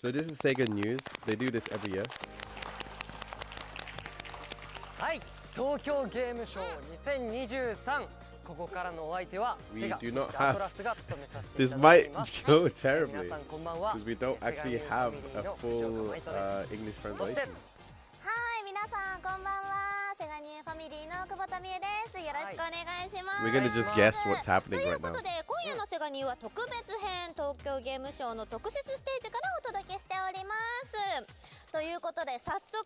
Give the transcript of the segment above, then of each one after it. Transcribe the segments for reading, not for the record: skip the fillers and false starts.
So this is Sega news. They do this every year. はい、東京ゲームショー2023。ここからのお相手はセガ、そしてアトラスが務めさせていただきます。 This might go terribly 皆さんこんばんは。 because we don't actually have a full English そして translation. はい皆さんこんばんは。セガニューファミリーの久保田美恵です。よろしくお願いします。 We're gonna just guess what's happening という right こ now. とで今夜のセガニューは特別編、東京ゲームショーの特設ステージからお届けしております。ということで早速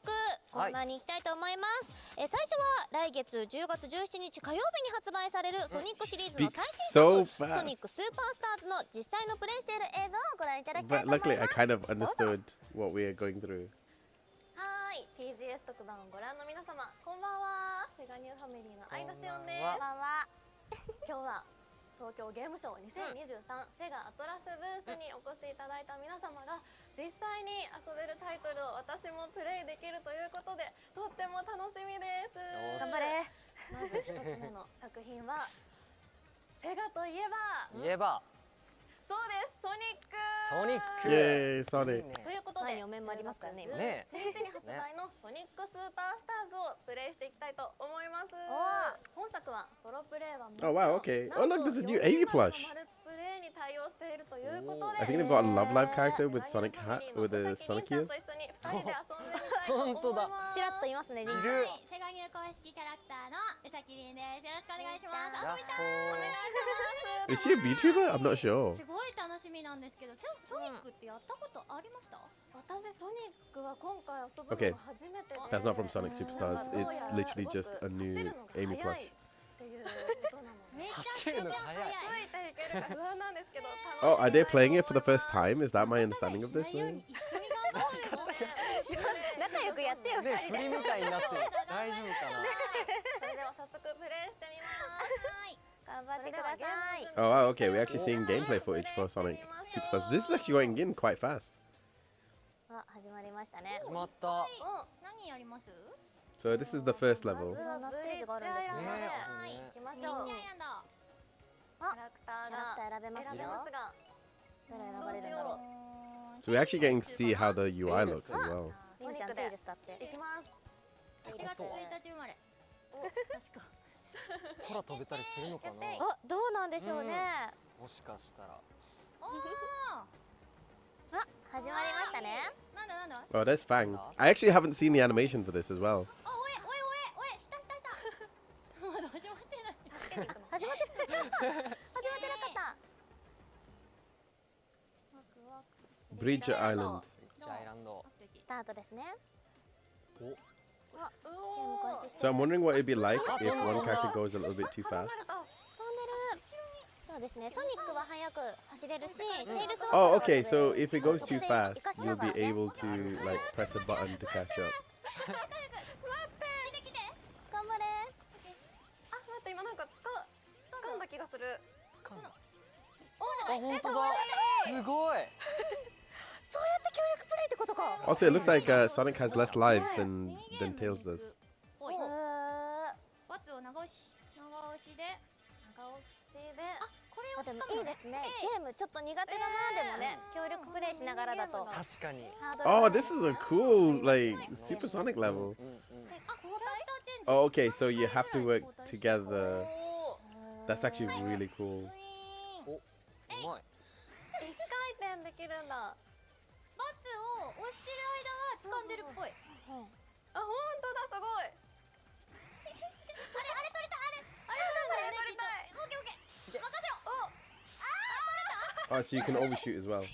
コーナーに行きたいと思います。最初は来月10月17日火曜日に発売されるソニックシリーズの最新作ソニックスーパースターズの実際のプレイしている映像をご覧いただきたい But と思い luckily, ま I す。 kind of understood what we are going through. はい、TGS 特番をご覧の皆様、こんばんは。セガニューファミリーの相田しおんです。こんばんは。今日は東京ゲームショー2023、セガアトラスブースにお越しいただいた皆様が実際に遊べるタイトルを私もプレイできるということで、とっても楽しみです。頑張れ。まず一つ目の作品はセガといえばそうです、ソニック。ソニック。 Yay, Sonic. ということで、お面もありますからね。 17日に発売のソニックスーパースターズをプレイしていきたいと思います。本作はソロプレイはもちろん、 Oh wow, okay. Oh look, there's a new AV plush. マルチプレイに対応しているということで、 I think they've got a Love Live character with Sonic hat with the Sonic ears. と一緒に2人で遊んでみたいと思います。本当だ。ちらっといますね。リンちゃん。いる。セガニュー公式キャラクターのうさきりんです。よろしくお願いします。ヤッ遊びたい。ホー。 Is she a VTuber? I'm not sure. すごい楽しみなんですけど、ソニックってやったことありました？私ソニックは今回遊ぶ Okay. のが初めてで、 That's not from Sonic Superstars. It's literally just a new Amy plush. っていうことなので、めちゃくちゃ速い。ついていけるか不安なんですけど、 Oh, are they playing it for the first time? Is that my understanding of this? 一緒に頑張るの。仲良くやってよね、二人で。振りみたいになってる。大丈夫かな。それでは早速プレイしてみます。はい。頑張ってください。 Oh wow, okay. We're actually seeing gameplay footage for Sonic Superstars. This is actually going in quite fast. あ、始まりましたね。決まった。何やります？ So this is the first level. まずはブリッジアイランドで行きましょう。ジャイアンド。キャラクターがキャラクター選べますよ選べますが、どれ選ばれるんだろう。 So we're actually getting to see how the UI looks as well. リンちゃんテイルスだって。行きます。1月1日生まれ。確か。空飛べたりするのかな。あ、どうなんでしょうね。もしかしたら。おお。あ、始まりましたね。なんだ。 Oh, there's Fang. I actually haven't seen the animation for this as well. あ、おえ、下。まだ始まってない。始まってなかった。 Bridge Island. ジャイランド。スタートですね。お。ゲーム開始して So る。 I'm wondering what it'd be like if one character goes a little bit too fast. 飛んでる。そうですね。ソニックは速く走れるし、テイルス Oh, okay. So if it goes too fast, you'll be able to like press a button to catch up. 頑張れ。あ、待って、今なんか掴んだ気がする。掴んだ。あ、本当だ。すごい。そうやって協力プレイってことか。 Also, it looks like Sonic has less lives than Tails does. おい。へーバツを長押しで。長押しで。これをあ、でもいいですね。ゲームちょっと苦手だな、でもね、協力プレイしながらだと。確かに。ハードル Oh, が this is a cool like supersonic level. あ、キャラクターチェンジ。 Oh, okay. So you have to work together. お That's actually really cool. お、うまい。ー、一回転できるんだ。バツを押してる間は掴んでるっぽい。あ、本当だ、すごい。あれ取れた。取りたい。オッケー。任せよ。 Oh, so you can overshoot as well.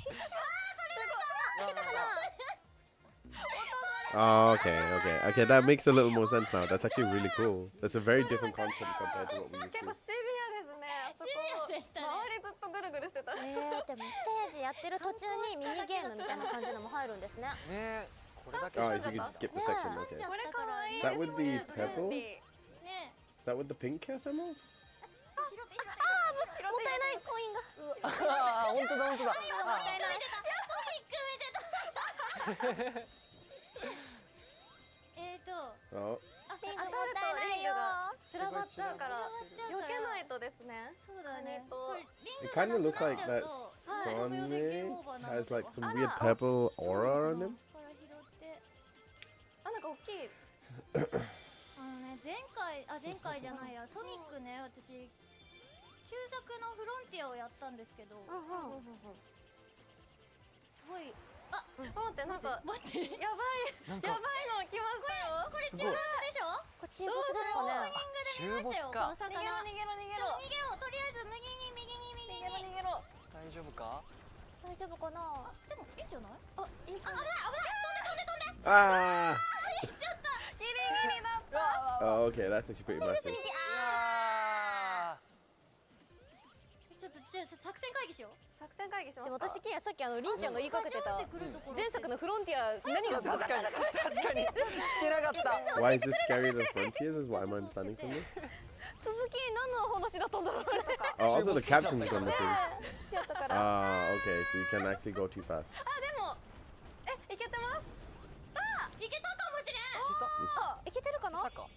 Oh, okay. That makes a little more sense now. That's actually really cool. That's a very different concept compared to what we used 結構 to. シビアですね。あそこシビアでしたね周りずっとぐるぐるしてた。でもステージやってる途中にミニゲームみたいな感じのも入るんですね。ね、これだけ。 Oh, if you could skip the section, okay. これ可愛い。 That would be purple? ね That with the pink hair somehow? もったいないコインが。あ、本当だ。もったいない。Oh, ピンクもったいないよ。散らばっちゃうから避けないとですね。そうだね。カニとit kind of looks like that Sonny has like some weird purple aura on him. から拾ってあ、なんか大きい。前回じゃないや、ソニックね、私旧作のフロンティアをやったんですけど、すごい待って、なんか待って、やばいの来ましたよ。これ中ボスでしょ？これ中ボスですかね。中ボスか。逃げろ逃げろ逃げろ。逃げろ、とりあえず右に逃げろ逃げろ。大丈夫か？大丈夫かな。でもいいんじゃない？あ、いい感じ。危ない、飛んで。Ah! ギリギリだった。 Oh, okay, that's actually pretty massive. ちょっと作戦会議しよう。作戦会議しますか。でも私的にはさっきりんちゃんが言いかけてた前作のフロンティア何が確かに聞けなかった。 Why is this scarier than Frontiers? Is what I'm understanding from this. 続き何の話だったんだろうね。 Oh, also the caption's gone missing. 来ちゃったから。Ah, okay, so you can actually go too fast. あ、でもいけてます。いけたかもしれん。いけてるかな？置いてか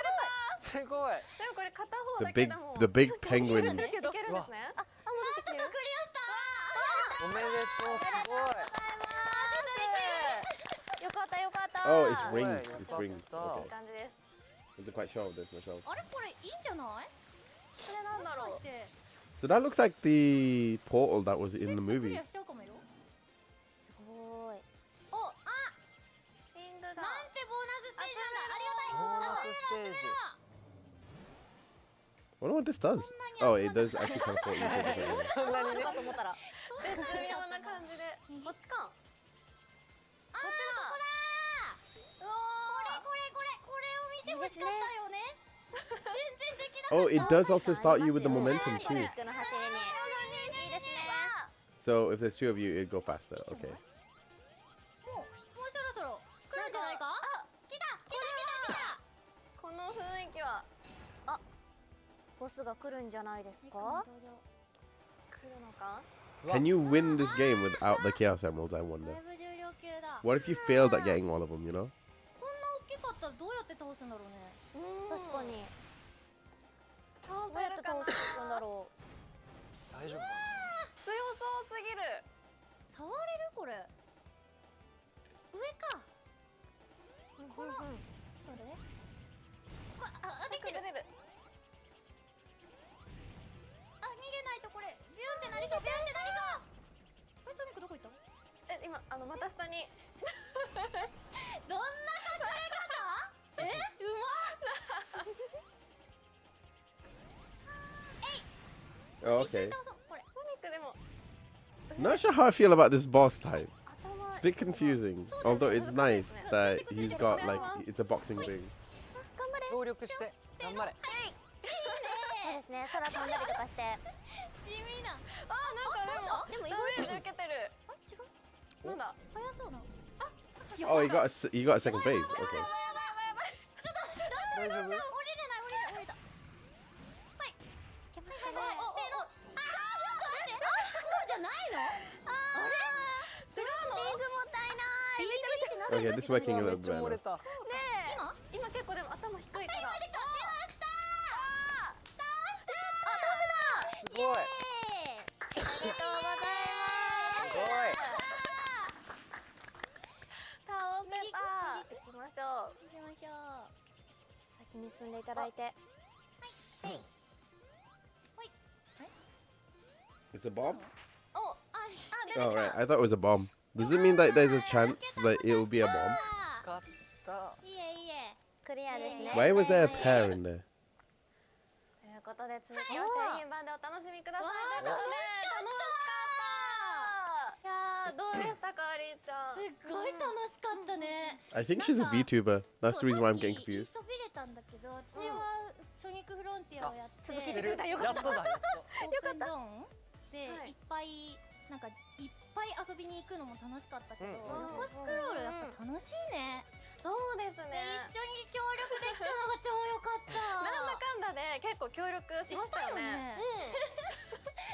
れた。すごい。でもこれ片方 The だけ big, でも the big い penguin. けるんですね。あ、もう出てきてる。クリアした。おめでとう、すごい。よかったよかった。 Oh, it's rings. It's rings. いい Okay. 感じです。 Is it quite sure of this myself? あれこれいいんじゃない？これなんだろう。して So that looks like the portal that was in the クリ movies. アしちゃうかもよ。すごい。お、リングが。なんてボーナスステージなんだ。ありがたい。ボーナスステージ。 I wonder what this does. Oh, it does actually teleport you to the different areas. そんなにかと思ったら。絶妙な感じで。こっちか。こっちだ。うわこれを見てほしかったよね。全然できなかった。 Oh, it does also start you with the momentum ソニ too. ックの走りに。いいですね。 So if there's two of you, it'd go faster. Okay. もうそろそろ来るんじゃないか？来た。この雰囲気はボスが来るんじゃないですか？来るのか。 Can you win this game without the Chaos Emeralds, I だ wonder? いぶ重量級だ。 What if you failed at getting all of them, you know? こんな大きかったらどうやって倒すんだろうね。確かに。倒どうやってせるかな。倒していくんだろう。大丈夫か強そうすぎる。触れるこれ。上か。このそれ？あ、できる。出る。あ、逃げないとこれビューンってなりそう。あれソニックどこ行った？今股下に。どんな隠れ方？うまっ。 Oh, okay. これ。ソニックでも Not sure how I feel about this boss type. 頭。 It's a bit confusing. Although it's nice that he's got like it's a boxing thing. 頑張れ。協力して頑張れ。そうですね。空飛んだりとかして。地味な。なんかでもダメージ受けてる。あ、違う。なんだ。速そうな。 Oh, you got a second phase. Okay. 大丈夫？降りれない。降りた。はい。いけますかね。せーの。そうじゃないの？あれ？違うの？リングもったいない。めちゃめちゃ。 Okay, this is working a め little っちゃ bit 漏れ better. た。今結構でも頭低いから。できた。やったー。すごい。ありがとうございます。すごい。倒せた。行きましょう。行きましょう。先に進んでいただいて。はい。はい。 It's a bomb? お、出てき Oh, た。 right. I thought it was a bomb. Does it mean that there's a chance that it'll be a bomb? 勝った。いえいえ。クリアですね。 Why was there a pear in there? ということで続きは製品版でお楽しみください。ということで楽しかった。いやーどうでしたかりんちゃん。すっごい楽しかったね。 I think she's a VTuber. That's the reason why I'm getting 言い confused. そびれたんだけど、私はソニックフロンティアをやって続けてくれた。よかった。オープンゾーンではいいっぱいなんかいっぱい遊びに行くのも楽しかったけど、うん横スクロールやっぱ楽しいね。そうですでね。一緒に協力できたのが超良かった。なんだかんだで結構協力しましたよね。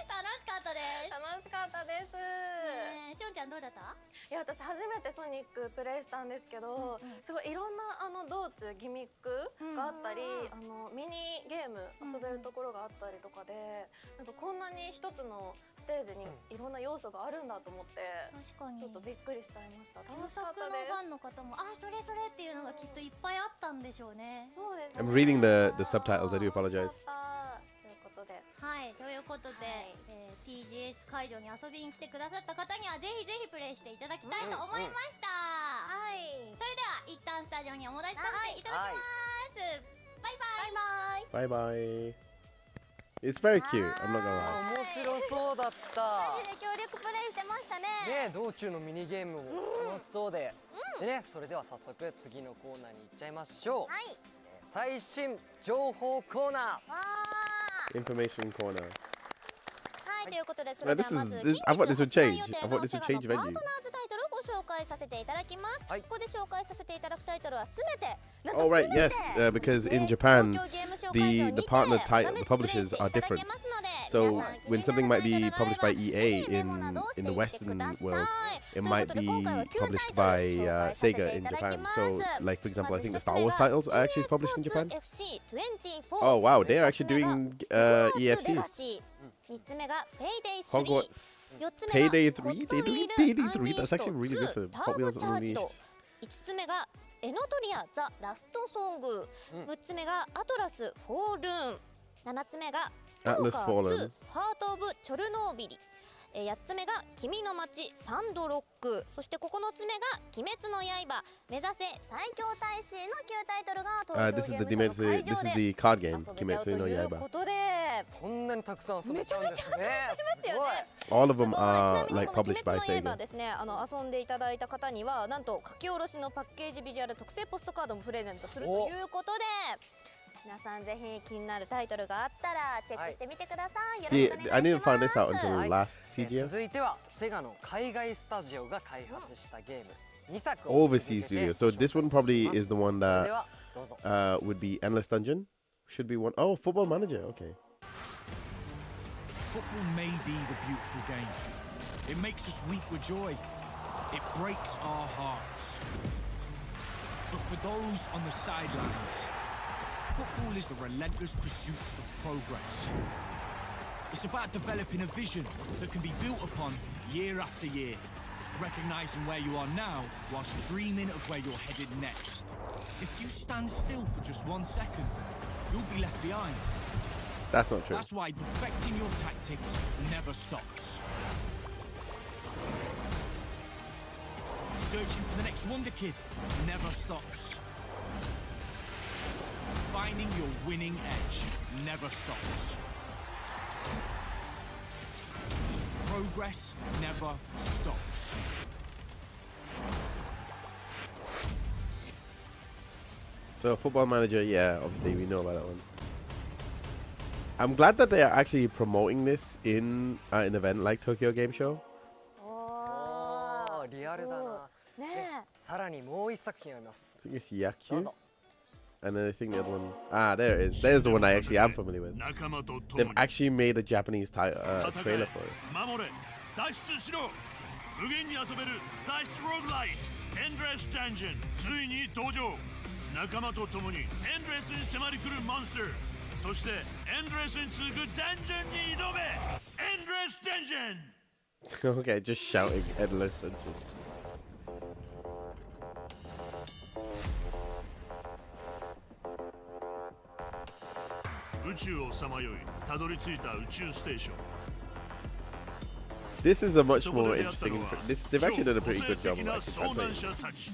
楽しかったです。楽しかったです。ねえしおんちゃんんどうだった？いや、私初めてソニックプレイしたんですけど、すごいいろんな道中ギミックがあったり、ミニゲーム遊べるところがあったりとかで、なんかこんなに一つのステージにいろんな要素があるんだと思って、確かにちょっとびっくりしちゃいました。楽し原作のかったです。ファンの方もそれそれっていうのがきっといっぱいあったんでしょうね。そうですね。 I'm reading the subtitles. I do apologize. ということで、はいということで、TGS 会場に遊びに来てくださった方にはぜひぜひプレイしていただきたいと思いました。はい。それでは一旦スタジオにお戻しさせていただきます。バイバイ。バイバイ。 Bye bye. It's very cute. I'm not gonna lie. 面白そうだったマジで協力プレイしてましたね。ね、道中のミニゲームも楽しそうで、でね、それでは早速次のコーナーに行っちゃいましょう。はい。最新情報コーナー。わー。 Information corner. はい、ということでそれではまず I thought this would change. 近日 I 発売 thought this 予 would 定 change のセガの venue. パートナーズタイトルをご紹介させていただきます。はいここで紹介させていただくタイトルはすべて、なん Oh と right, すべ yes. て Because in 東 Japan, 京ゲームショー会場に the て partner お試 title, し the プレイ publishers してい are ただけ different. ますので、 So 皆さん when something might be 気になる published タイ by トルがあれば EA ぜひメモなどを in して the いってくだ Western さい。 world, とい it うこ might とで be 今回は9 タ published イトル by 紹介させて Sega い in ただき Japan. ます。 So, like for example, ま I ず think the 一つ Star 目 Wars が titles are actually published in Japan. FC24。 Oh wow, they are actually doing レ EFC. ガシー。3つ目が Payday 3。 Hogwarts 4つ目が Payday ホッ 3. ト They're ウィ doing ール Payday 3. That's actually really good for ター Hot ボ Wheels チャージ unleashed. ド。5つ目がエノトリアザラストソング。6つ目がアトラスフォールーン。7つ目がストー Atlas カー Fallen 2ハートオブチョルノービリ。8つ目が君の街サンドロック。そして9つ目が鬼滅の刃目指せ最強大使の9タイトルが This 東 is 京 the ゲームショーの会 This 場 is で the card game 遊べちゃうと Kimetsu no いうこ Yaiba. とで、そんなにたくさん遊べちゃうんですね。ますよね。 All of すごい。 them ちな are みに like この published by 鬼滅の刃 Sega. ですね、遊んでいただいた方にはなんと書き下ろしのパッケージビジュアル特製ポストカードもプレゼントするということで、皆さんぜひ気になるタイトルがあったらチェックしてみてください。よろ See, しくお願いします。 I didn't find this out until はい last TGS. 続いてはセガの海外スタジオが開発したゲーム2作を Overseas 続けて studio. So this one probably is the one それ that ではどうぞ。 would be Endless Dungeon. Should be one. Oh, Football Manager. Okay. Football may be the beautiful game. It makes us weep with joy. It breaks our hearts. But for those on the sidelines, football is the relentless pursuit of progress. It's about developing a vision that can be built upon year after year, recognizing where you are now whilst dreaming of where you're headed next. If you stand still for just 1 second, you'll be left behind. That's not true. That's why perfecting your tactics never stops. Searching for the next wonder kid never stops. Finding your winning edge never stops. Progress never stops. So Football Manager, yeah, obviously we know about that one. I'm glad that they are actually promoting this in an event like Tokyo Game Show. おーリアルだな。ねさらにもう一作品あります。 I think it's どう Yakyu. ぞ。 And then I think the other one. There it is. There's the one I actually am familiar with. 仲間と共 They've に actually made a Japanese trailer 戦 for え it. 守れ脱出しろ無限に遊べる脱出ローグライトエンドレスダンジョンついに登場仲間と共にエンドレスに迫り来るモンスターそしてエンドレスに続くダンジョンに挑めエンドレスダンジョン Okay, just shouting Endless Dungeon. 宇宙をさまよいたどり着いた宇宙ステーション This is a much そこ more で出会った interesting. のは They've actually done a pretty good 超 job 個性的 of な actually 遭難 translating. 者たち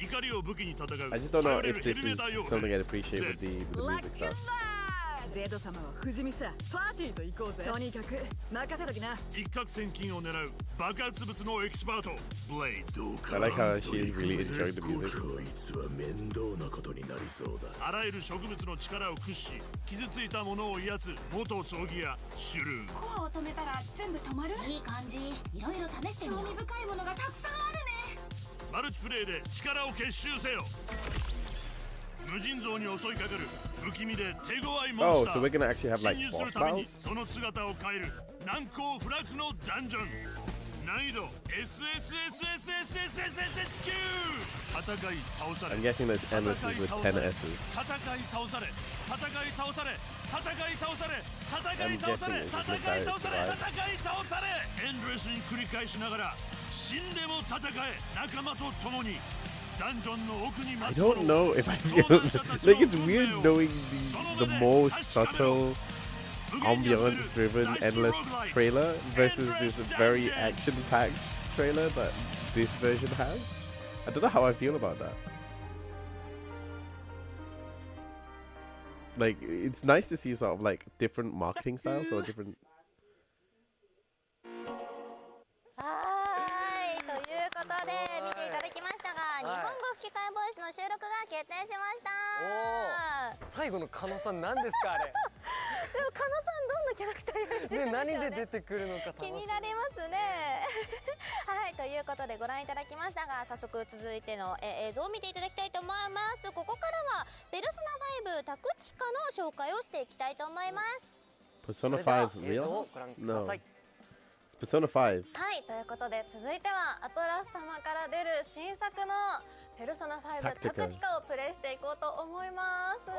怒りを武器に戦う I just don't know 頼れ if る this ヘビメ is タ傭 something 兵 I'd appreciate with the music stuff. ゼド様は不死身さパーティーと行こうぜとにかく任せときな一攫千金を狙う爆発物のエキスパートブレイズ I like how she is really enjoying the music. こいつは面倒なことになりそうだあらゆる植物の力を駆使し傷ついたものを癒す元葬儀屋シュルーンコアを止めたら全部止まる？いい感じ。いろいろ試してみよう。興味深いものがたくさんあるね。マルチプレイで力を結集せよ無尽蔵に襲いかかる不気味で手強いモン Oh, スタ so ー we're gonna actually have 侵 like 入する boss たびに battles? その姿を変える難攻不落のダンジョン難易度 SSSSSSSSQ 戦い倒され I'm guessing there's endless with 10 S's. 戦い倒され戦い倒され戦い倒され戦い倒され I'm 戦 guessing い it's 倒され right. 戦い倒されエンドレスに繰り返しながら死んでも戦え仲間と共にダンジョンの奥に I 待つ者 don't know if I feel like it's weird knowing the more subtle ambiance-driven endless trailer versus this very action-packed trailer that this version has. I don't know how I feel about that. Like, it's nice to see sort of like different marketing styles or different. ということで見ていただきましたが、日本語吹き替えボイスの収録が決定しました。最後の加納さん何ですかあれ。でも加納さんどんなキャラクター演じるんでしょうね。何で出てくるのか楽しみ。気になりますね。はい、ということでご覧いただきましたが、早速続いての映像を見ていただきたいと思います。ここからはペルソナ5タクティカの紹介をしていきたいと思います。Persona 5 real? No. It's Persona 5. はい、ということで続いてはアトラス様から出る新作のペルソナ5タクティカをプレイしていこうと思います。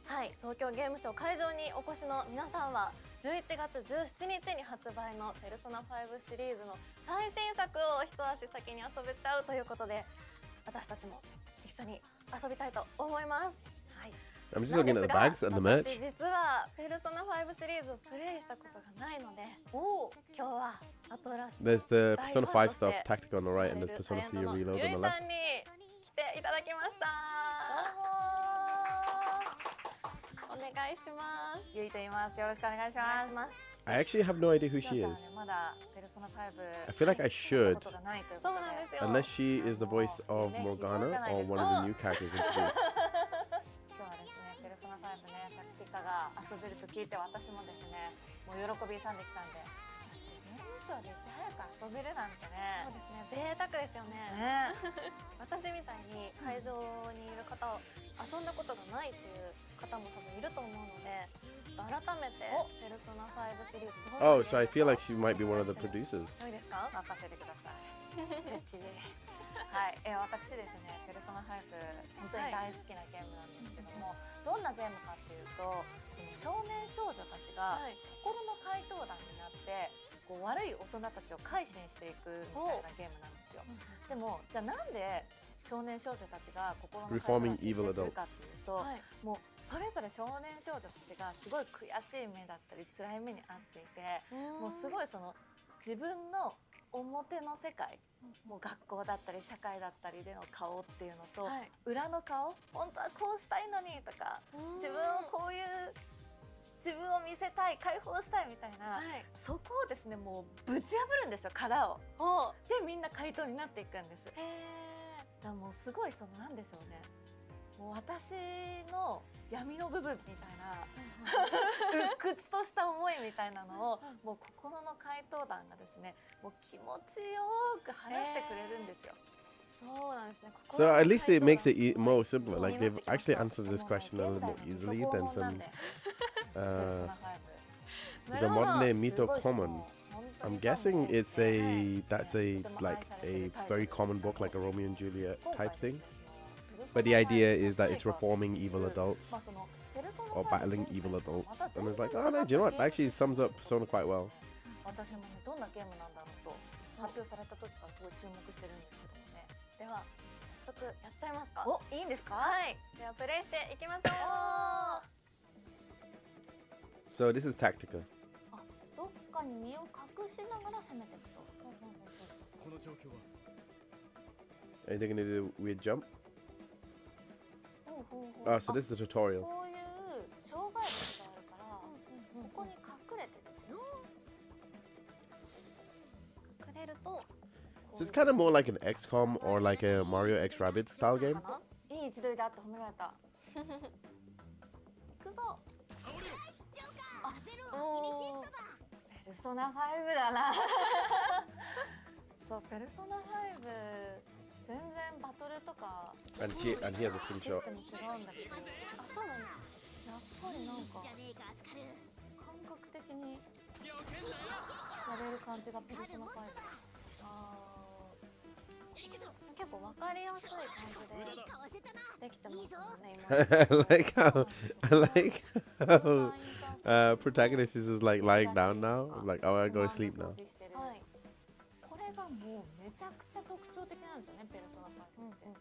はい、東京ゲームショウ会場にお越しの皆さんは11月17日に発売のペルソナ5シリーズの最新作を一足先に遊べちゃうということで、私たちも一緒に遊びたいと思います。はい。I'm just looking at the bags and the merch. 私実はペルソナ5シリーズをプレイしたことがないので、今日はアトラス There's the Persona 5 stuff, Tactica on the right, and there's Persona 3 Reload on the ゆい left. さんに来ていただきました。お願いします。ゆいと言います。よろしくお願いします。 I actually have no idea who she is. まだペルソナ5 I feel like I should, ことがないというこそうとで。なんですよ。 unless she is the voice of Morgana or one of the new characters introduced. 今日はですね、ペルソナ5ね、タクティカが遊べると聞いて私もですね、もう喜び勇んできたんで、ゲームショーでいち早く遊べるなんてね。そうですね、贅沢ですよね。私みたいに会場にいる方、遊んだことがないっていう方も多分いると思うので、改めてペルソナ5シリーズどんな Oh, so I feel like she might be one of the producers. そうですか？任せてください。絶地で。はい、私ですね、ペルソナ5本当に大好きなゲームなんですけども、どんなゲームかっていうと、その少年少女たちが心の怪盗団になってこう悪い大人たちを改心していくみたいなゲームなんですよ。でもじゃあなんで少年少女たちが心の怪盗団に接するかっていうと、もうそれぞれ少年少女たちがすごい悔しい目だったり辛い目に遭っていて、もうすごいその自分の表の世界、もう学校だったり社会だったりでの顔っていうのと、裏の顔、本当はこうしたいのにとか、自分をこういう自分を見せたい、解放したいみたいな、そこをですね、もうぶち破るんですよ、殻を。でみんな怪盗になっていくんです。だからもうすごいそのなんでしょうね、もう私の闇の部分みたいな鬱屈とした思いみたいなのをもう心の怪盗団がですね、もう気持ちよく晴らしてくれるんですよ。そうなんですね。 So at least it makes it more simpler. Like they've actually answered this question a little more easily than some. There's a modern name, Mito Common. I'm guessing it's that's like a very common book, like a Romeo and Juliet type thing. But the idea is that it's reforming evil adults or battling evil adults. And it's like, oh no, do you know what? Actually it sums up Persona quite well. 私もね、どんなゲームなんだろうと発表された時からすごい注目してるんですけどもね。では早速やっちゃいますか。お、いいんですか？はい。ではプレイしていきましょう。 So this is Tactica. どっかに身を隠しながら攻めていくと。この状況は Are they gonna do a weird jump? So this is a tutorial. こういう障害物があるから、ここに隠れてですよ。隠れると So it's kind of more like an XCOM or like a Mario X Rabbids style game. いい位置取りだって褒められた。行くぞ。ペルソナ5だな。そう、ペルソナ5全然バトルとか And he has a sting シ shot. ステム違うんだけど、あ、そうなんです。やっぱりなんか感覚覚的にやれる感じがペルソナ5。結構わかりやすい感じでできてますもんね。I like how protagonist is just like lying down now. I'm like, oh, I go to sleep now. これがもうめちゃくちゃ特徴的なんですよね、ペルソナ5って。か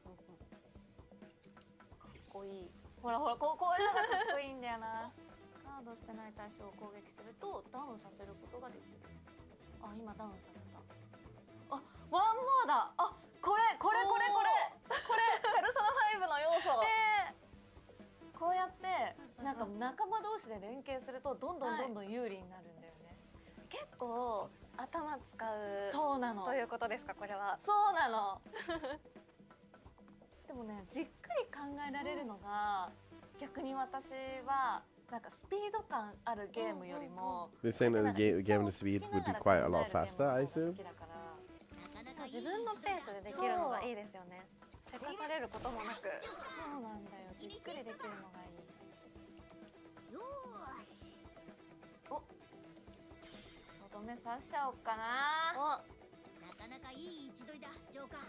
っこいい。ほらほら、こういうのがかっこいいんだよな。カードしてない対象を攻撃するとダウンさせることができる。あ、今ダウンさせた。あ、ワンモアだ。あ、これペルソナ5の要素。こうやってなんか仲間同士で連携するとどんどん有利になるんだよね。結構頭使う。そうなの。ということですか、これは。そうなの。でもね、じっくり考えられるのが逆に私はなんかスピード感あるゲームよりも。They're saying that the game the speed would be quite a lot faster, I assume. 自分のペースでできるのがいいですよね。せかされることもなく。そうなんだよ。じっくりできるのがいい。よーし。お。とどめ刺しちゃおうかな。なかなかいい位置取りだ、ジョーカー。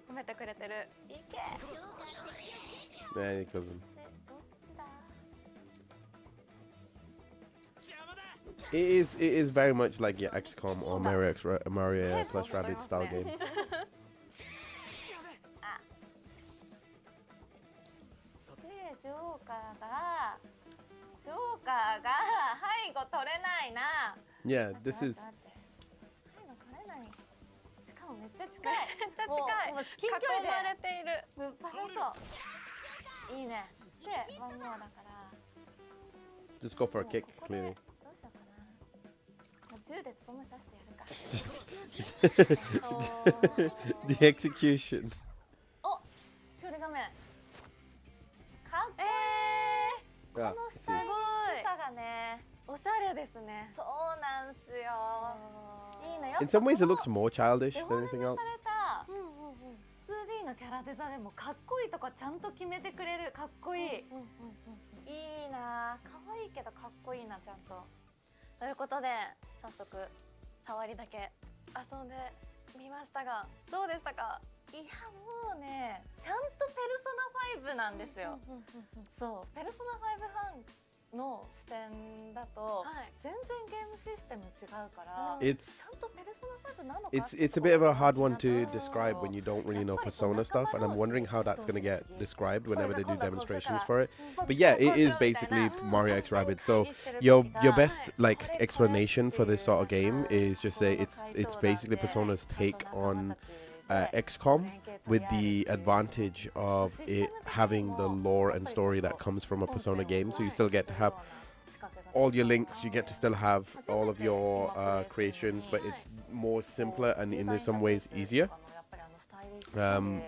褒めてくれてる。いけ。There he goes. どっちだ。It is very much like your XCOM or Mario plus Rabbids style game. で、ジョーカーが背後取れないな。Yeah, this is. 背後取れない。しかもめっちゃ近い。めっちゃ近い。もう至近距離で囲まれている。ぶっ放そう。いいね。で、ワンモアだから。Just go for a kick, clearly. どうしようかな。銃でとどめさせてやるか。The execution. お、処理画面。かっこいい。こ Yeah, の see. スタイリッシュさがね、おしゃれですね。そうなんすよ。いいね。 In some ways, it looks more childish デ than フォル anything メ else. された 2D のキャラデザでもかっこいいとかちゃんと決めてくれる。かっこいい。いいな。可愛いけどかっこいいな、ちゃんと。ということで早速触りだけ遊んでみましたが、どうでしたか？いや、もうね、ちゃんとペルソナ5なんですよ。そう、ペルソナ5ファンの視点だと、全然ゲームシステム違うから、 It's ちゃんとペルソナ5なのか。 it's a bit of a hard one to describe when you don't really know Persona stuff, and I'm wondering how that's going to get described whenever they do demonstrations for it. But yeah, it is basically Mario X Rabbids. So your best like explanation for this sort of game is just say it's basically Persona's take on XCOM, with the advantage of it having the lore and story that comes from a Persona game. So you still get to have all your links, you get to still have all of your creations, but it's more simpler and in some ways easier,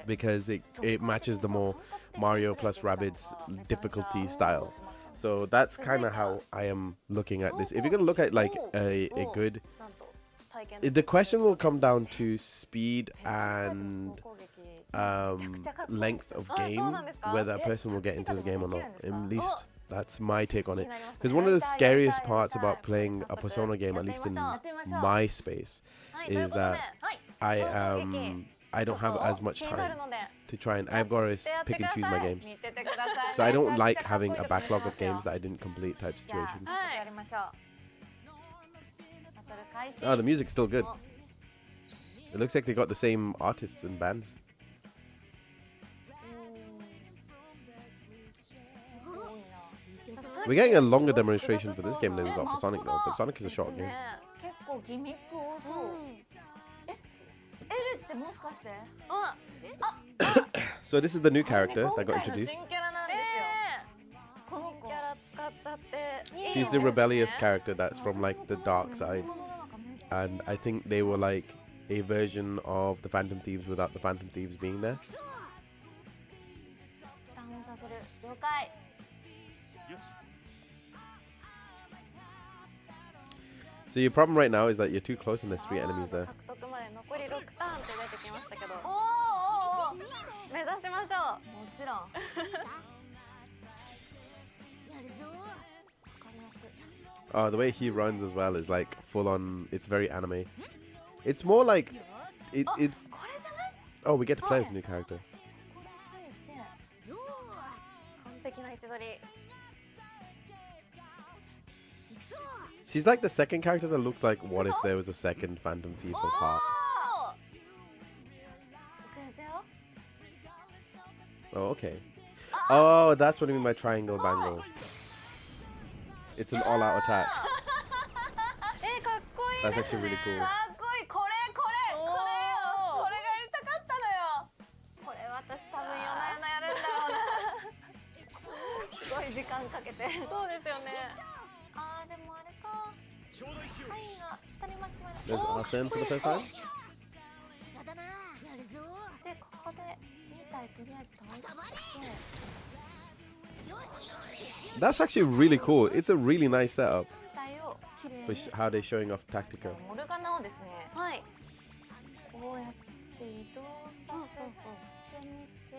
because it matches the more Mario plus Rabbids difficulty style. So that's kind of how I am looking at this. If you're going to look at like a good... The question will come down to speed and length of game, whether a person will get into this game or not. At least that's my take on it. Because one of the scariest parts about playing a Persona game, at least in my space, is that I don't have as much time to try, and I've got to pick and choose my games. So I don't like having a backlog of games that I didn't complete type situation. Oh, the music's still good. It looks like they got the same artists and bands. We're getting a longer demonstration for this game than we got for Sonic though, but Sonic is a short game. So this is the new character that got introduced. She's the rebellious character that's from like the dark side, and I think they were like a version of the Phantom Thieves without the Phantom Thieves being there. So your problem right now is that you're too close and there's 3 enemies there. 目指しましょう。もちろん。Oh, the way he runs as well is like full on. It's very anime. It's more like it's. Oh, we get to play as a new character. 完璧な位置取り。 She's like the second character that looks like what if there was a second Phantom Thief or part. Oh, okay. Oh, that's what I mean by triangle bangle. It's an all-out attack. That's actually really cool. 時間かけて。そうですよね。あーでもあれか。ハイが下に巻き込まれた。 There's Arsene for the first time. でここで2体とりあえず倒して。 That's actually really cool. It's a really nice setup. For how they're showing off Tactica. モルガナをですね。はい。こうやって移動させてみて。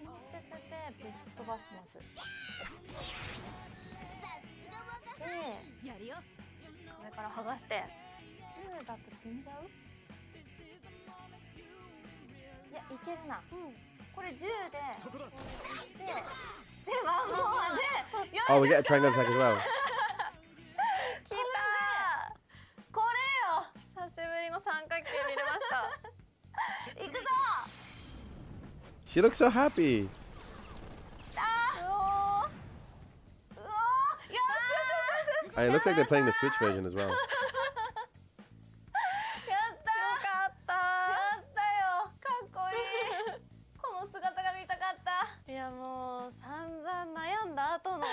近接でぶっ飛ばすまず。で、やるよ。上から剥がして。銃だと死んじゃう？いや、いけるな。これ銃で。して。で、ワンモアで。Oh, we get a triangle attack as well. 来たー。これよ。久しぶりの三角形見れました。行くぞ。 She looks so happy. It looks like they're playing the Switch version as well. やったよかったやったよかっこいいこの姿が見たかったいやもう散々悩んだ後の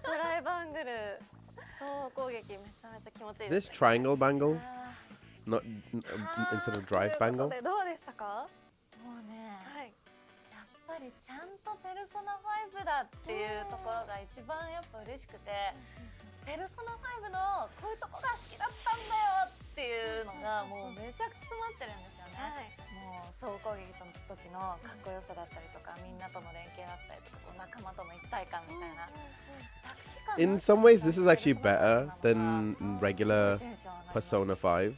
トライバングル総攻撃めちゃめちゃ気持ちいい Is this triangle bangle? Not instead of drive bangle? どうでしたかもうね、はい、やっぱりちゃんとペルソナ5だっていうところが一番やっぱ嬉しくて、ペルソナ5のこういうとこが好きだったんだよっていうのがもうめちゃくちゃ詰まってるんですよね、はい、もう総攻撃の時のかっこよさだったりとか、みんなとの連携だったりとか、こう仲間との一体感みたいな。In some ways, this is actually better than regular Persona 5.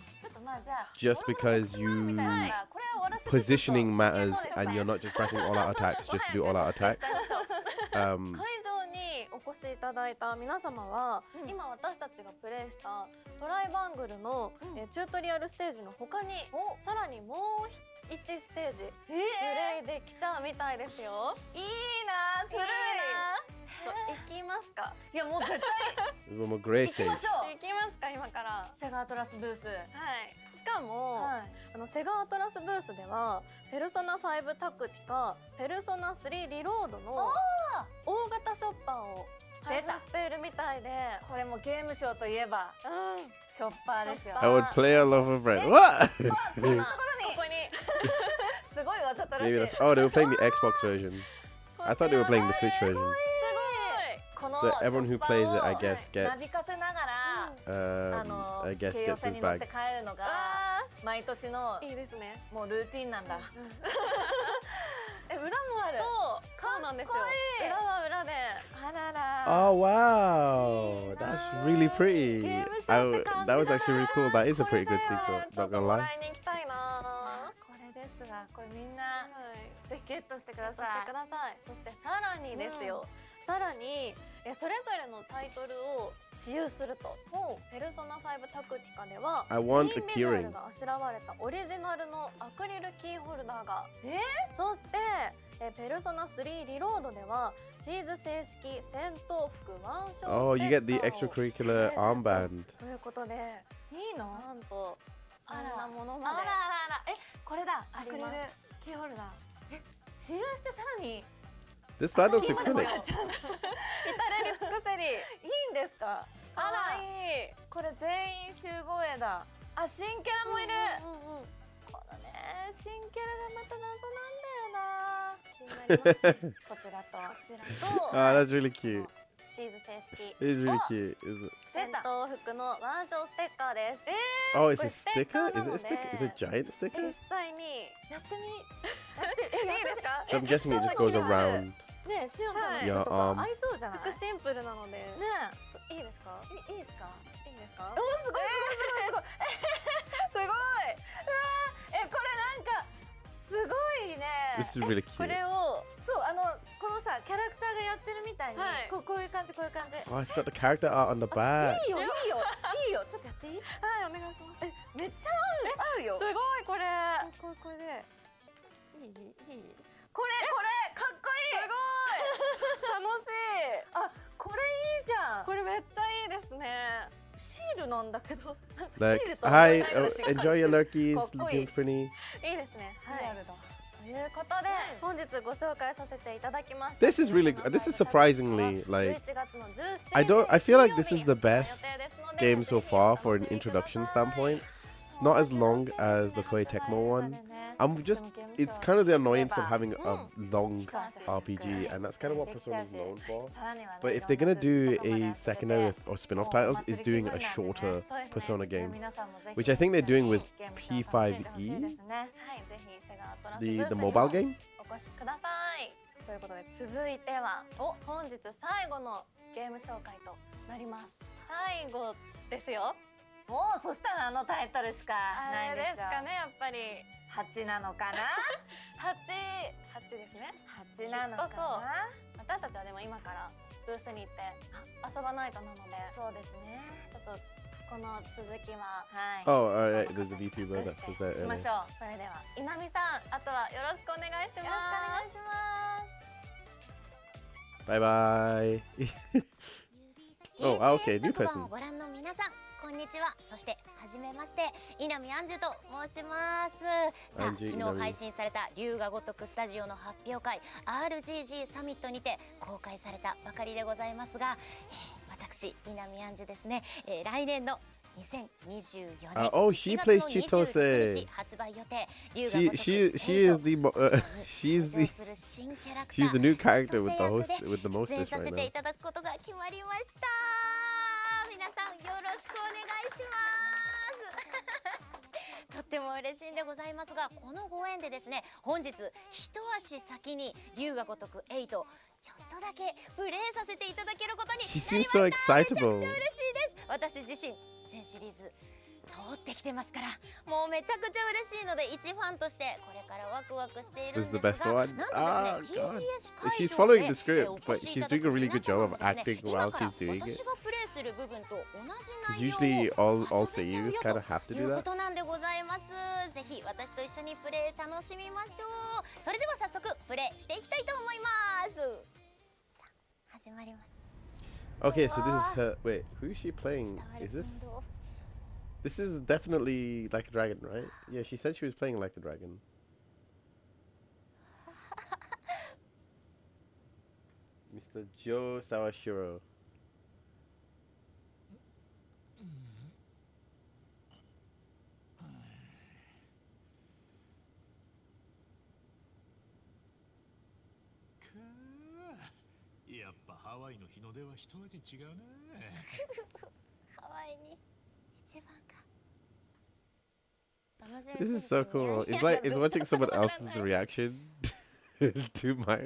Just because you positioning matters and you're not just pressing all-out attacks just to do all-out attacks. お越しいただいた皆様は、今私たちがプレイしたトライバングルの、チュートリアルステージの他にさらにもう1ステージプレイできちゃうみたいですよ。いいな、ずるいな。行きますか。いやもう絶対もうグレーステージ。行きますか今から。セガアトラスブース。はい。しかも、セガアトラスブースではペルソナ5タクティカ、ペルソナ3リロードの大型ショッパーを配布しているみたいで、これもゲームショーといえば、ショッパーですよ。 I would play a loaf of bread. What? ここにすごいわざとらしい。 Oh, they were playing the Xbox version. I thought they were playing the Switch version. So everyone who plays it, I guess, gets I guess gets this bag. 毎年のもうルーティンなんだ。裏もある。そうなんですよ。裏は裏で。あらら。Oh wow, that's really pretty. That was actually really cool. That is a pretty good sequel. Not gonna lie. これですが、これみんなぜひゲットしてください。そしてさらにですよ。さらにそれぞれのタイトルを使用すると、ペルソナ5タクティカではメインビジュアルがあしらわれたオリジナルのアクリルキーホルダーが、そしてペルソナ3リロードではシーズ正式戦闘服腕章ステッカーを Oh, you get the extracurricular armband. ということで、いいの？なんとそんなものまで。これだ。アクリルキーホルダー。使用してさらに。This side looks acrylic. 至れり尽くせり。いいんですか？あらいい。これ全員集合絵だ。あ、新キャラもいる。このね、新キャラがまた謎なんだよな。気になります。こちらとこちらと。Ah, that's really cute. シーズ正式。It is really cute, isn't it? 戦闘服の腕章ステッカーです。Oh, it's a sticker? Is it a sticker? Is it a giant sticker? 実際にやってみ。いいですか？ So I'm guessing it just goes around. ね、しおんさんのいや服とか合いそうじゃない？服シンプルなのでね、ちょっといいですか？いいですか？いいですか？お、すごいすごいすごいすごい。うわー、これなんかすごいね。 This is really こ cute. れをそうこのさキャラクターがやってるみたいに、こういう感じこういう感じ。 Oh, it's got the character art on the back. いいよいいよいいよ、ちょっとやっていい？はい、お願いします。めっちゃ合うよ。すごいこれ。これでいいこれかっこいい。すごい楽しい。あ、これいいじゃん。これめっちゃいいですね。シールなんだけど、 Like, シールと思え hi, ないぐらいしっかり enjoy your してる。 lurkies. かっこいい。 Looking pretty. いいですね。はい。リアルだ。ということで、本日ご紹介させていただきました。 This is really. This is surprisingly like. 11月の17日 I feel like this 金 is 曜 the 日 best の予定ですので、 game so ぜひ far お for an 楽しみください。 introduction standpoint. It's not as long as the Koei Tecmo one. I'm just. It's kind of the annoyance of having a long RPG, and that's kind of what Persona is known for. But if they're gonna do a secondary or spin-off titles, is doing a shorter Persona game, which I think they're doing with P5E, はい、ぜひセガアトラスブースに the mobile game. お越しください。ということで続いては本日最後のゲーム紹介となります。最後ですよ。もうそしたらタイトルしかないあんでしょ。れですかね、やっぱり8なのかな。8ですね。8なのかな。私たちはでも今からブースに行って遊ばないとなので、そうですね。ちょっとこの続きは、はい。 Oh, alright. There's a VTuber that was し that. ましょう。それでは稲見さん、あとはよろしくお願いします。よろしくお願いします。 Bye bye. Oh, okay. New 特 person. 番をご覧の皆さん、こんにちは。そして初めまして、稲見杏樹と申します。さあ、杏樹昨日配信された龍が如くスタジオの発表会 RGG サミットにて公開されたばかりでございますが、私稲見杏樹ですね、来年の2024年 Oh, she plays Chitose. 発売予定。 She is the she's the new character with the most 出演 this さ right せ now. ていただくことが決まりました。皆さんよろしくお願いします。とっても嬉しいんでございますが、このご縁でですね、本日一足先に龍が如く8ちょっとだけプレイさせていただけることになりま She した。 seems so めちゃくちゃ excitable. 嬉しいです。私自身全シリーズ通ってきてますから、もうめちゃくちゃ嬉しいので、一ファンとしてこれからワクワクしているん This で is す the が、 best one. なんとですね、 Oh god. TGS She's 会場 following で the script, お but 越しい she's ただ doing く a really good 皆様 job も of ですね、 acting 今 while から she's doing 私 it. がプレイする部分と同じ Because 内 usually 容を all 遊べちゃう seiyus よ kind of have to と do いうこ that. となんでございます。ぜひ私と一緒にプレイ楽しみましょう。それでは早速プレイしていきたいと思います。さあ、始まります。 Okay, so this is her. Wait, who is she playing? Is this? This is definitely like a dragon, right? Yeah, she said she was playing like a dragon. Mr. Joe Sawashiro. Ka. やっぱハワイの日の出は一味違うね。ハワイに一番か。 This is so cool. It's like it's watching someone else's reaction to my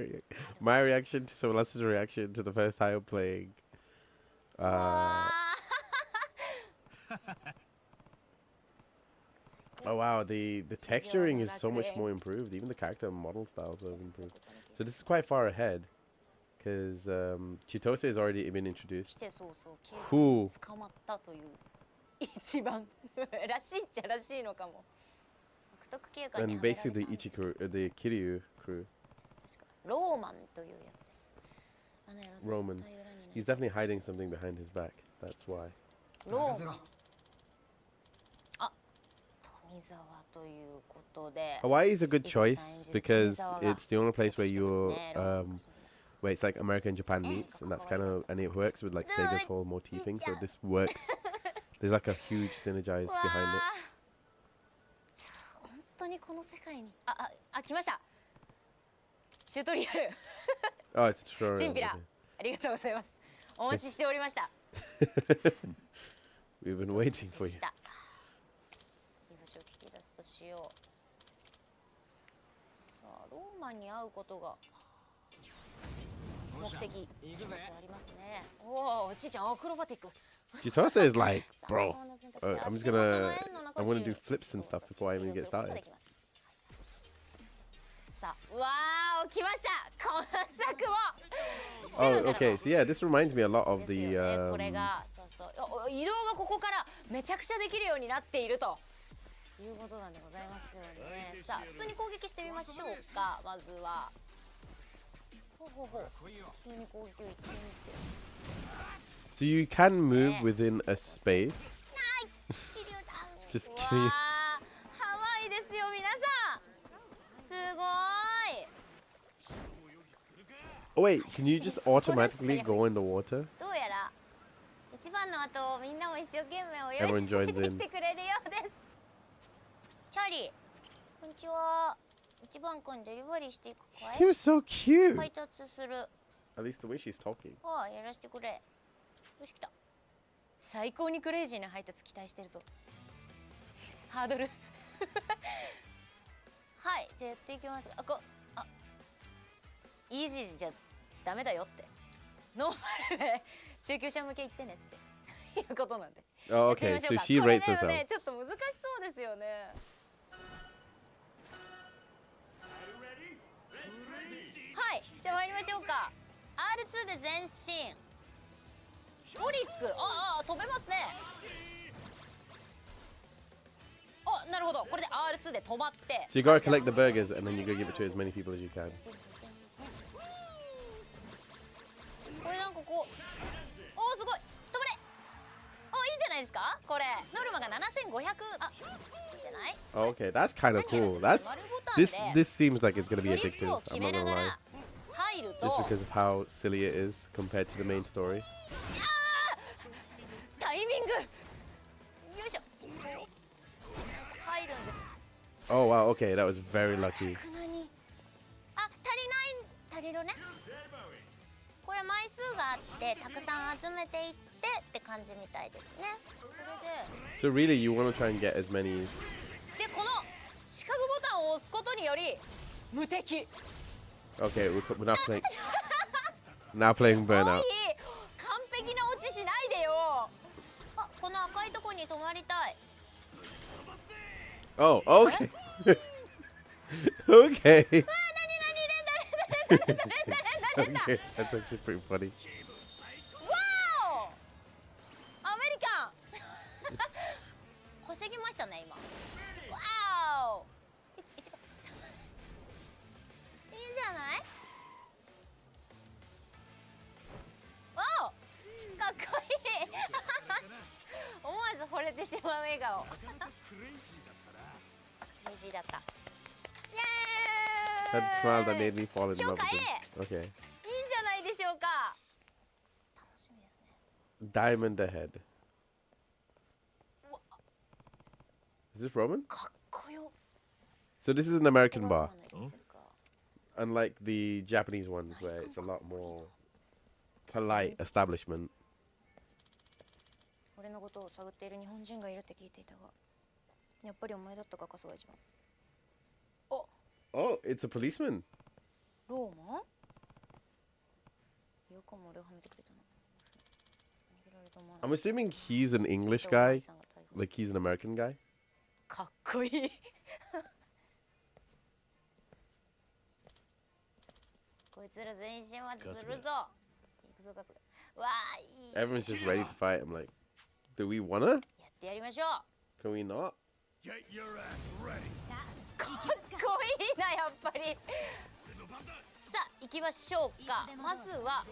reaction to someone else's reaction to the first time playing. Oh wow, the texturing is so much more improved. Even the character model styles have improved. So this is quite far ahead, because Chitose has already been introduced. そうそう、 Who? 捕まったという一番らしいっちゃらしいのかも。悪徳警官に And はめられた basically the Kiryu crew. ローマンというやつです。 Roman. He's definitely hiding something behind his back. That's why. ローマン。あ、富沢ということで。 Hawaii is a good choice because it's the only place where you're where it's like America and Japan meets, and that's kind of and it works with like Sega's whole motifing. So this works. There's like a huge synergize behind it. 本当にこの世界に来ました。チュートリアル。 Oh, it's a tutorial. チンピラ、ありがとうございます。お待ちしておりました。 We've been waiting for you. 居場所を聞き出すとしよう。さあ、ローマに会うことが目的一つありますね。おお、ちいちゃんアクロバティック。Jutasa is like, bro, I'm gonna do flips and stuff before I even get started. さあ、わーお、来ました。この作も。Oh, okay. So yeah, this reminds me a lot of the. これがそうそう移動がここからめちゃくちゃできるようになっているということなんでございますよね。さあ、普通に攻撃してみましょうか。まずは。ほうほうほう。普通に攻撃をいってみて。So you can move within a space. Just kill you. ハワイですよ皆さん。すごい。Oh wait, can you just automatically go in the water? どうやら一番の後みんなも一生懸命泳いできてくれるようです。チャーリー、こんにちは。一番くんデリバリーしていくかい？ She seems so cute. 配達する。At least the way she's talking. ああ、やらせてくれ。よし来た。最高にクレイジーな配達期待してるぞ。ハードル。はい、じゃあやっていきます。イージーじゃダメだよって。ノーマルで中級者向け言ってねっていうことなんで。Oh, okay. So she rates herself. これね、ちょっと難しそうですよね。はい、じゃあ参りましょうか。R2 で前進。トリック、飛べますね。あ、なるほど。これで R2 で止まって。So you gotta collect the burgers and then you gotta give it to as many people as you can. これなんかこう、おーすごい、止まれ。お、いいんじゃないですか。これノルマが7500。あ、いいんじゃない。 Oh, okay, that's kind of cool. This seems like it's gonna be addictive. I'm not gonna lie. Just because of how silly it is compared to the main story. タイミング。よいしょ。入るんです。Oh wow, okay, that was very lucky. あ、足りるね。これ枚数があってたくさん集めていってって感じみたいですね。これで。So really, you want to try and get as many. で、この四角ボタンを押すことにより無敵。Okay, we're not playing. Now playing Burnout. 完璧な落ちしないでよ。あ、この赤いとこに止まりたい。Oh, okay. Okay. Okay, that's actually pretty funny. Wow! アメリカン。稼ぎましたね今。Wow! いいんじゃない？わお！かっこいい。思わず惚れてしまう笑顔。クレイジーだった。イエーイ。 That smile that made me fall in love with him. Okay. いいんじゃないでしょうか。楽しみですね。Diamond ahead. Is this Roman? かっこよ。 So this is an American bar. Unlike the Japanese ones where it's a lot more polite establishment. 俺のことを探っている日本人がいるって聞いていたが、やっぱりお前だったか、春日一番。Oh, it's a policeman. ローマン？よくも俺をはめてくれたな。 I'm assuming he's an English guy, like he's an American guy. かっこいい。こいつら全員始末するぞ。行くぞ、春日。わあ、いい。 Everyone's just ready to fight. I'm like, do we wanna? やってやりましょう。 Can we not? Get your ass ready. かっこいいな、やっぱり。さあ、行きましょうか。まずは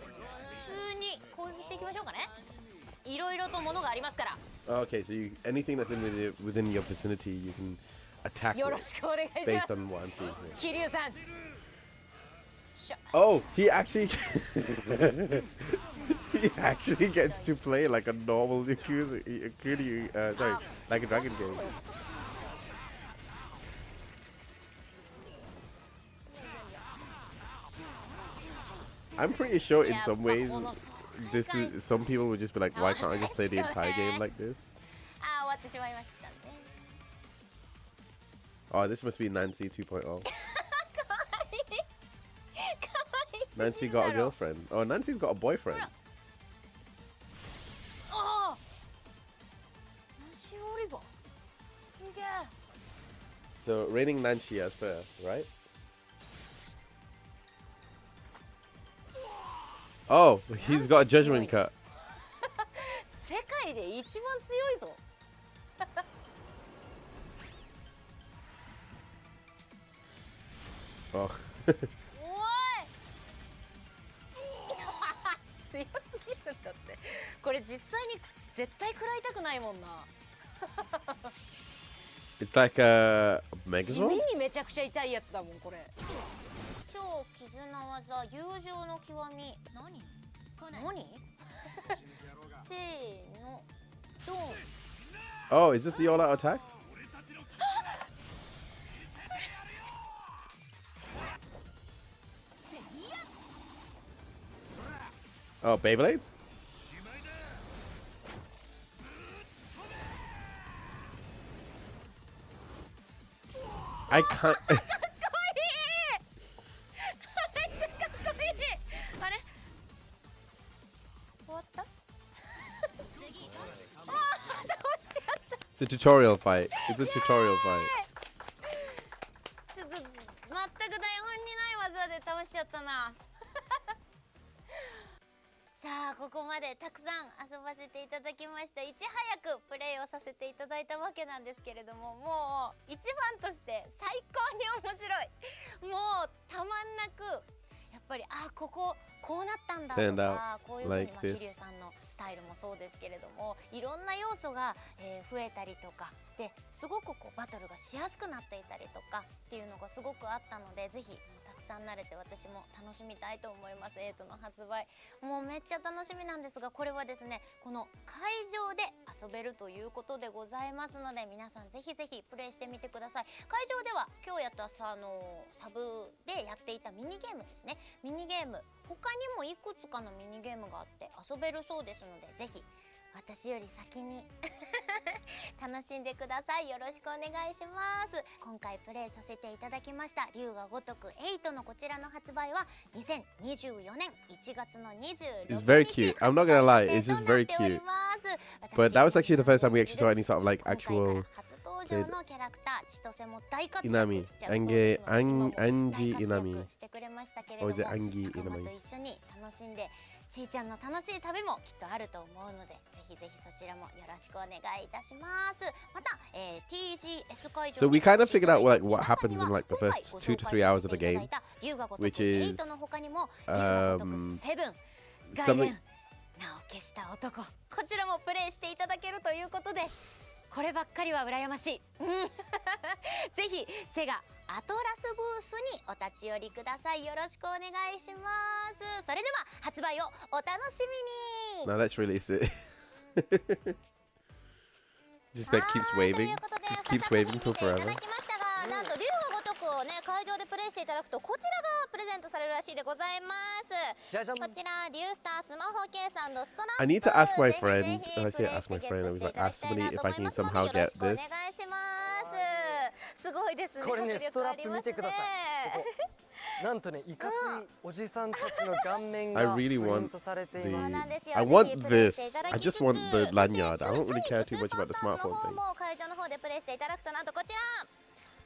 普通に攻撃していきましょうかね。いろいろとものがありますから。 Okay, so anything that's within your vicinity, you can attack よろしくお願いします。 based on what I'm seeing here. 桐生さん。 Oh, he actually he actually gets to play like a normal sorry, like a dragon game. I'm pretty sure in some ways, some people would just be like, why can't I just play the entire game like this? Oh, this must be Nancy 2.0. Nancy got a girlfriend. Oh, Nancy's got a boyfriend. Oh! ナンシーオリバー。すげえ。 So raining Nancy as per, right? Oh, he's got a judgment cut. 世界で一番強いぞ。Oh. おい。強すぎるんだって。これ実際に絶対食らいたくないもんな。 It's like a 地 Megazord? 味にめちゃくちゃ痛いやつだもんこれ。超絆技友情の極み。何？何？せーの。ドン。 Oh, is this the all-out attack? Oh, Beyblades? I can't. かっこいい。めっちゃかっこいい。あれ？終わった？ああ、倒しちゃった。 It's a tutorial fight. It's a tutorial fight. ちょっと全く台本にない技で倒しちゃったな。さあここまでたくさん遊ばせていただきました。いち早くプレイをさせていただいたわけなんですけれども、もう一番として最高に面白い。もうたまんなくやっぱりこここうなったんだとか、こういうふうに桐生さんのスタイルもそうですけれども、いろんな要素が、増えたりとかですごくこうバトルがしやすくなっていたりとかっていうのがすごくあったので、ぜひたくさん慣れて私も楽しみたいと思います。8の発売もうめっちゃ楽しみなんですが、これはですねこの会場で遊べるということでございますので、皆さんぜひぜひプレイしてみてください。会場では今日やったサブでやっていたミニゲームですね、ミニゲーム他にもいくつかのミニゲームがあって遊べるそうですので、ぜひ私より先に楽しんでください。よろしくお願いします。今回プレイさせていただきました龍が如く8のこちらの発売は2024年1月の26日。 It's very cute. I'm not gonna lie, it's just very cute. But that was actually the first time we actually saw any sort of like actual Inami, Angie Inami. Or is it Angie Inami? ちーちゃんの楽しい旅もきっとあると思うので、ぜひぜひそちらもよろしくお願いいたします。また、TGS 会場 So we kind of figured out like what happens in like the first 2 to 3 hours of the game, which is something. 名を消した男、こちらもプレイしていただけるということで、こればっかりは羨ましい。ぜひセガアトラスブースにお立ち寄りください。よろしくお願いします。それでは発売をお楽しみに。 Now let's release it. Just like keeps waving, just keeps waving till forever. なんと龍が如くをね会場でプレイしていただくとこちらがプレゼントされるらしいでございます。じゃじゃん。こちらリュースタースマホケース&ストラップ。 I need to ask my friend. I say ask my friend. I was like ask somebody if I can somehow get this. お願いします。すごいですね。これねストラップ見てください。ここなんとねいかついおじさんたちの顔面が I プ really リン want トされています。 I want this. I just want the lanyard. I don't really care too much about the スーパースターの smartphone 方 thing. も会場の方でプレイしていただくと、なんとこちら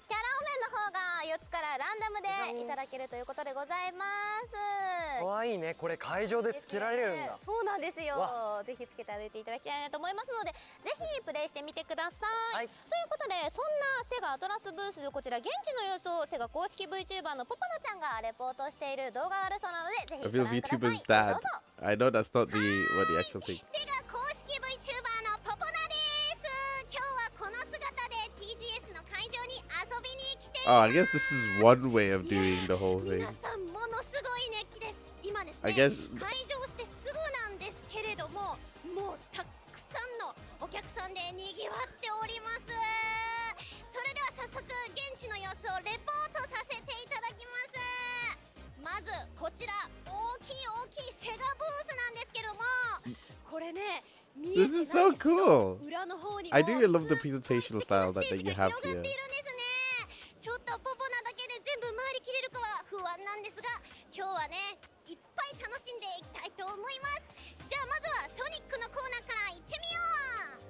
キャラお面の方が4つからランダムでいただけるということでございます。かわいいね。これ会場でつけられるんだ。そうなんですよ。ぜひつけて歩いていただきたいなと思いますので、ぜひプレイしてみてください。ということで、そんなセガアトラスブースでこちら現地の様子をセガ公式 VTuber のポポナちゃんがレポートしている動画があるそうなので、ぜ I ひ feel ご覧くだ VTuber's さい。ど dad. うぞ。 I know that's not the actual thing. セガ公式 VTuber のポポナです。今日はこの姿で TGS の会場に遊びに来ています。 Oh, I guess this is one way of doing the whole thing. 皆さんものすごい熱気です。今ですね、 I guess 会場してすぐなんですけれども、もうたくさんのお客さんでにぎわっております。それでは早速現地の様子をレポートさせていただきます。まずこちら大きいセガブースなんですけども、これね This is so cool. 裏の方に I do love the presentational style that you have here. ちょっとポポなだけで全部回りきれるかは不安なんですが、今日はねいっぱい楽しんでいきたいと思います。じゃあまずはソニックのコーナーから行ってみよう。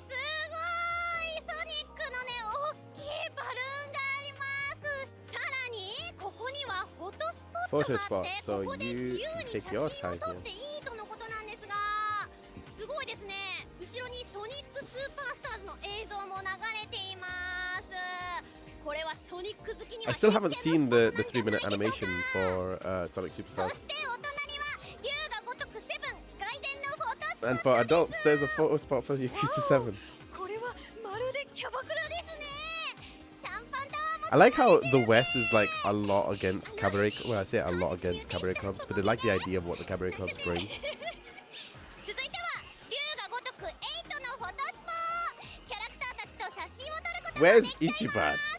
すごいソニックのね大きいバルーンがあります。さらにここにはフォトスポットがあって、ここで自由に写真を撮っていいとのことなんですが、すごいですね。後ろにソニックスーパースターズの映像も流れています。これはソニック好きには I still haven't seen the 3-minute animation for Sonic そ Superstars. してお隣は龍が如くセブン外伝のフォトスポット And for adults, there's a photo spot for Yakuza 7. これはまるでキャバクラですね。シャンパンタワーも I like how the West is like a lot against cabaret. Well, I say a lot against cabaret clubs, but they like the idea of what the cabaret clubs bring. 続いては龍が如く8のフォトスポ。キャラクターたちと写真を撮ることが Where's できちゃいます。 Ichiban?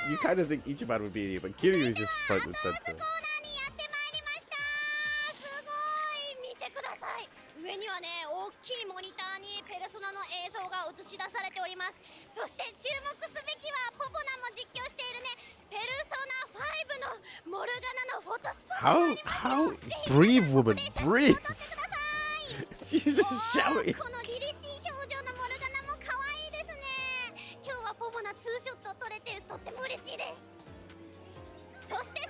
You kind of think Ichiban would be here, but Kiryu is just front and アトラス center. コーナーにやってまいりました。すごい見てください。上にはね大きいモニターにペルソナの映像が映し出されております。そして注目すべきはポポナも実況しているねペルソナ5のモルガナのフォトスポットがありますよ。 How breathe, woman, ぜひ breathe. 撮ってください。 She's just shouting. この凛々しい表情のモルガナも可愛いですね。今日はポポナツーショット撮れてとっても嬉しいです。そして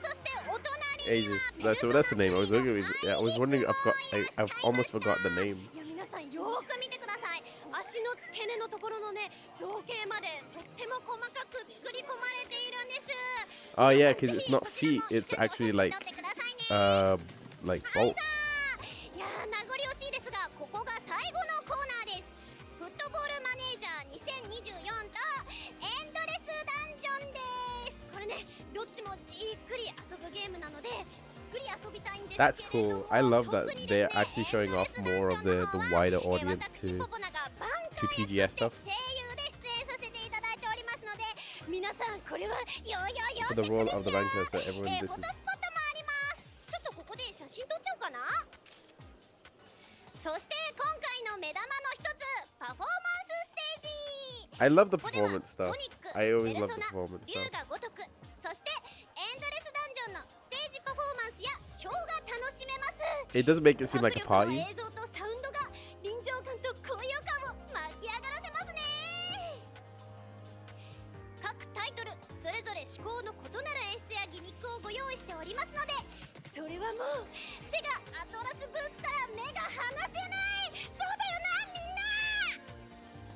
お隣には Ages. That's the name. I was looking. Yeah, I was wondering. I've almost forgot the name. いや皆さんよーく見てください。足の付け根のところのね造形までとっても細かく作り込まれているんです。 Oh yeah, because it's not feet. It's actually like bolts. いやー名残惜しいですがここが最後のコーナーです。フットボールマネージャー2024とエンドレスダンジョンです。これねどっちもじっくり遊ぶゲームなのでじっくり遊びたいんですけれ That's ども cool. I love that 特に they're ですね actually showing off more of the wider audience 私 to ポポナがバン to カー TGS 役と stuff. して声優で出演させていただいておりますので皆さんこれはよー For the role of the banker, so everyone フ this ォト is. スポットもあります。ちょっとここで写真撮っちゃおうかな。そして今回の目玉の一つパフォーマンスステージ。 I love the ここでは performance ソ stuff. ニック、 I always ペ love ルソ the ナ、 performance 龍 stuff. が如く、そしてエンドレスダンジョンのステージパフォーマンスやショーが楽しめます。 It doesn't make it seem like a 迫力の party. 映像とサウンドが臨場感と高揚感を巻き上がらせますね。各タイトルそれぞれ趣向の異なる演出やギミックをご用意しておりますので、それはもうセガアトラスブースから目が離せない。そうだよなみんな。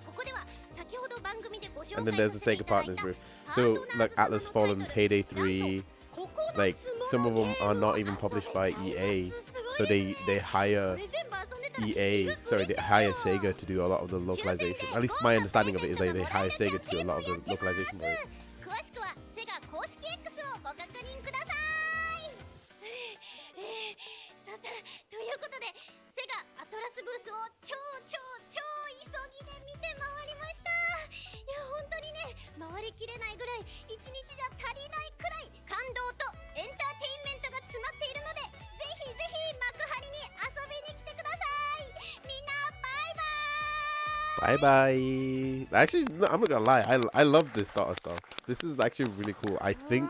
ここでは先ほど番組でご紹 And then 介 there's さ the せてい Sega ただい Partners た booth. パー So トナー like ズ様の Atlas Fallen, タイトル Payday なん 3. と9 Like つも some の of them are not even published by EA, so they hire これ全部遊んでたら EA. Sorry, they hire Sega to do a lot of the localization. At least my understanding of it is that they hire Sega to do a lot of the localization for it. 詳しくはセガ公式 X をご確認ください。さあということでセガアトラスブースを超急ぎで見て回りました。いや本当にね回りきれないぐらい一日じゃ足りないくらい感動とエンターテインメントが詰まっているのでぜひ幕張に遊びに来てください。みんなバイバイ。 Bye bye. Actually, no, I'm not gonna lie. I love this sort of stuff. This is actually really cool. I think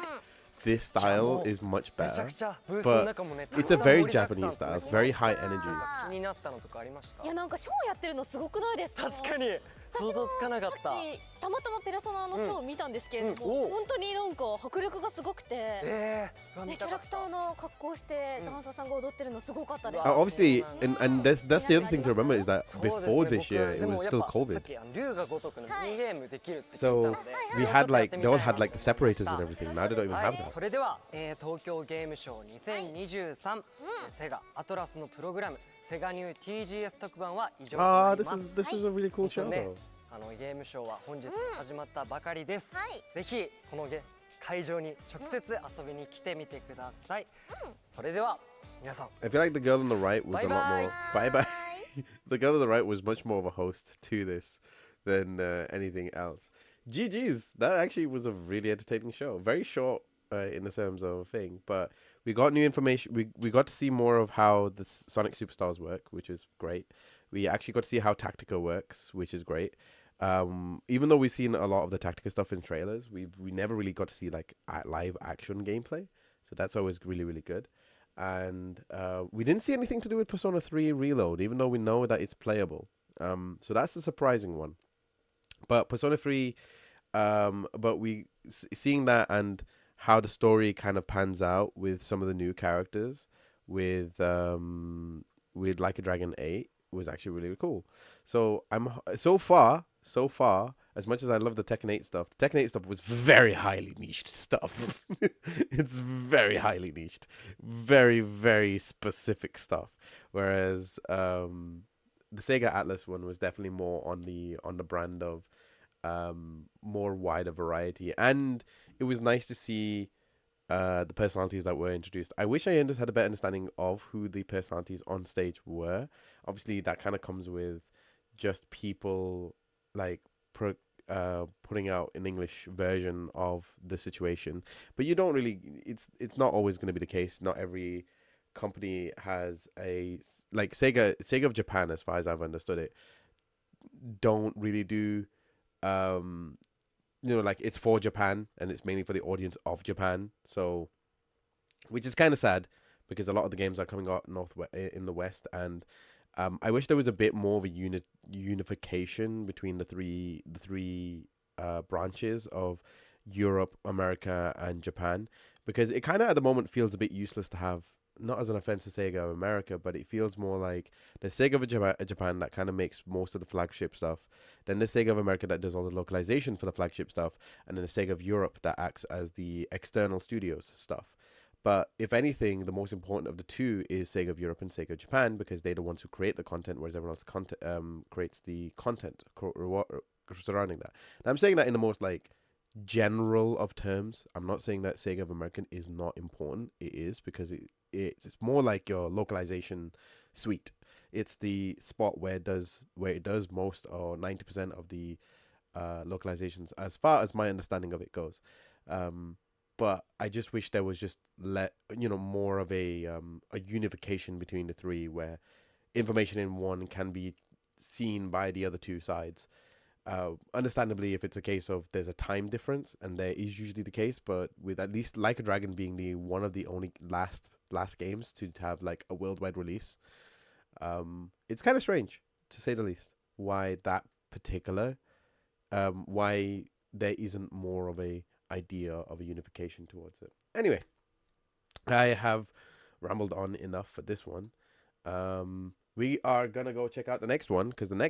this style is much めちゃ better. くちゃブースの But 中もね it's a very Japanese style. Very high energy. 気になったのとかありました？いやなんかショーやってるのすごくないですか？確かに想像つかなかった。たまたまペルソナのショーを見たんですけれども、本当になんか迫力がすごくて、ね、キャラクターの格好をしてダンサーさんが踊ってるのすごかったです。Obviously, and that's the other thing to remember is that before this year it was still COVID. 龍が如くのミニゲームできるって聞いた So ので、we had like they all had like the separators and everything. Now they don't even は have い、 that. それでは、東京ゲームショー2023、セガアトラスのプログラムセガニュー TGS 特番は以上とな Ah, ります。 this is a really cool show ね though. ゲームショーは本日始まったばかりです。はいぜひこの会場に直接遊びに来てみてください。それでは皆さん I feel like the girl on the right was a lot more. Bye bye. The girl on the right was much more of a host to this than anything else. GG's. That actually was a really entertaining show. Very short in the terms of thing, but we got new information. We got to see more of how the Sonic Superstars work, which is great. We actually got to see how Tactica works, which is great. Even though we've seen a lot of the Tactica stuff in trailers, we never really got to see like live action gameplay. So that's always really, really good. And we didn't see anything to do with Persona 3 Reload, even though we know that it's playable. So that's a surprising one. But Persona 3, but seeing that and how the story kind of pans out with some of the new characters, with Like a Dragon 8 was actually really cool. So I'm so far, as much as I love the Tekken 8 stuff, the Tekken 8 stuff was very highly niched stuff. It's very highly niched, very, very specific stuff. Whereas the Sega Atlus one was definitely more on the brand of more wider variety, and it was nice to see the personalities that were introduced. I wish I had a better understanding of who the personalities on stage were. Obviously, that kind of comes with just people like putting out an English version of the situation, but you don't really. It's not always going to be the case. Not every company has like Sega of Japan, as far as I've understood it, don't really do like it's for Japan and it's mainly for the audience of Japan. So, which is kind of sad because a lot of the games are coming out in the West, and I wish there was a bit more of a unification between the three branches of Europe, America, and Japan, because it kind of at the moment feels a bit useless to have. Not as an offense to Sega of America, but it feels more like the Sega of Japan that kind of makes most of the flagship stuff, then the Sega of America that does all the localization for the flagship stuff, and then the Sega of Europe that acts as the external studios stuff. But if anything, the most important of the two is Sega of Europe and Sega of Japan, because they're the ones who create the content, whereas everyone else creates the content surrounding that. Now, I'm saying that in the most like general of terms. I'm not saying that Sega of American is not important. It is, because it's more like your localization suite. It's the spot where it does most, or 90% of the localizations, as far as my understanding of it goes. But I just wish there was just more of a unification between the three, where information in one can be seen by the other two sides. Understandably, if it's a case of there's a time difference, and there is usually the case, but with at least Like a Dragon being the one of the only last games to have like a worldwide release, it's kind of strange, to say the least, why that particular why there isn't more of a idea of a unification towards it. Anyway, I have rambled on enough for this one. We are gonna go check out the next one, because the next